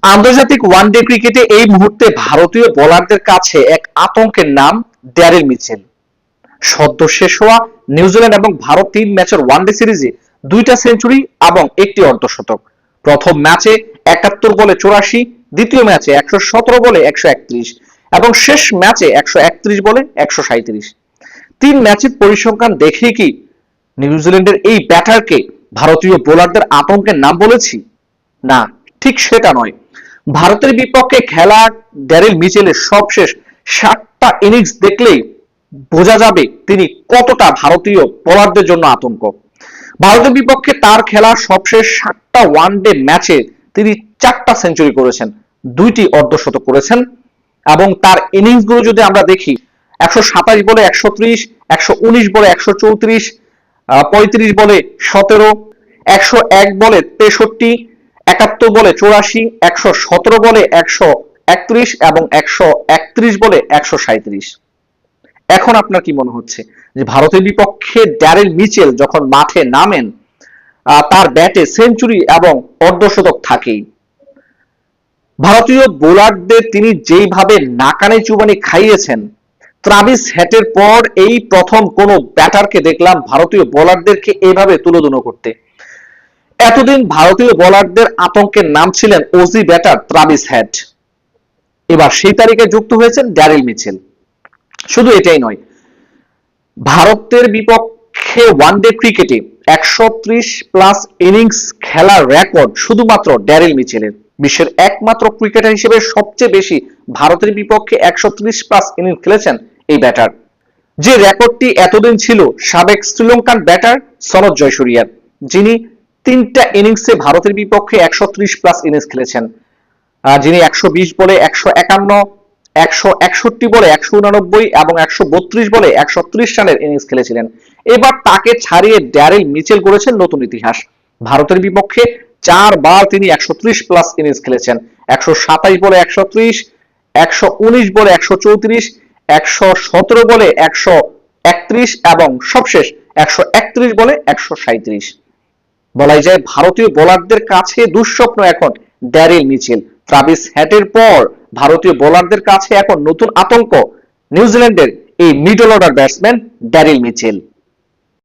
আন্তর্জাতিক ওয়ানডে ক্রিকেটে এই মুহূর্তে ভারতীয় বোলারদের কাছে এক আতঙ্কের নাম ড্যারেল মিচেল। সদ্য শেষ হওয়া নিউজিল্যান্ড এবং ভারত 3 ম্যাচের ওয়ানডে সিরিজে 2টা সেঞ্চুরি এবং একটি অর্ধশতক। প্রথম ম্যাচে 71 বলে 84, দ্বিতীয় ম্যাচে 117 বলে 131 এবং শেষ ম্যাচে 131 বলে 137। 3 ম্যাচের পরিসংখ্যান দেখে কি নিউজিল্যান্ডের এই ব্যাটারকে ভারতীয় বোলারদের আতঙ্কের নাম বলেছি? না, ঠিক সেটা নয়। ভারতের বিপক্ষে খেলা ড্যারেল মিচেলের সবশেষ 60টা ইনিংস দেখলেই বোঝা যাবে তিনি কতটা ভারতীয় বোলারদের জন্য আতঙ্ক। ভারতের বিপক্ষে তার খেলা সবশেষ 7টা ওয়ানডে ম্যাচে তিনি 4টা সেঞ্চুরি করেছেন, 2টি অর্ধশতক করেছেন এবং তার ইনিংস গুলো যদি আমরা দেখি 127 বলে 130, 119 বলে 134, 35 বলে 17, 101 বলে 63, 71 বলে 84, 117 বলে 131 এবং 131 বলে 137। এখন আপনার কি মনে হচ্ছে যে ভারতের বিপক্ষে ড্যারেল মিচেল যখন মাঠে নামেন তার ব্যাটে সেঞ্চুরি এবং অর্ধশতক থাকেই? ভারতীয় বোলারদের তিনি যেইভাবে নাকানি চুবানি খাইয়েছেন, ট্রাভিস হেডের পর এই প্রথম কোন ব্যাটারকে দেখলাম ভারতীয় বোলারদেরকে এইভাবে তুলোধুনো করতে। এতদিন ভারতীয় বোলারদের আতঙ্কের নাম ছিলেন ওজি ব্যাটার ট্রাভিস হেড, এবার সেই তালিকায় যুক্ত হয়েছেন ড্যারেল মিচেল। শুধু এটাই নয়, ভারতের বিপক্ষে ওয়ানডে ক্রিকেটে 130+ ইনিংস খেলার রেকর্ড শুধুমাত্র ড্যারেল মিচেলের। বিশ্বের একমাত্র ক্রিকেটার হিসেবে সবচেয়ে বেশি ভারতের বিপক্ষে 130+ ইনিংস খেলেছেন এই ব্যাটার, যে রেকর্ডটি এতদিন ছিল সাবেক শ্রীলঙ্কান ব্যাটার সনৎ জয়সূরিয়ার, যিনি 3টা ইনিংসে ভারতের বিপক্ষে 130+ ইনিংস খেলেছেন, যিনি 120 বলে 151, 161 বলে 189 এবং 132 বলে 130 রানের ইনিংস খেলেছিলেন। এবার তাকে ছাড়িয়ে ড্যারেল মিচেল করেছেন নতুন ইতিহাস। ভারতের বিপক্ষে 4বার তিনি 130+ ইনিংস খেলেছেন, 127 বলে 130, 119 বলে 134, 117 বলে 131 এবং সবশেষ 131 বলে 137। বলাই যায় ভারতীয় বোলারদের কাছে দুঃস্বপ্ন এখন ড্যারেল মিচেল। ট্রাভিস হেডের পর ভারতীয় বোলারদের কাছে এখন নতুন আতঙ্ক নিউজিল্যান্ডের এই middle order batsman Daryl Mitchell.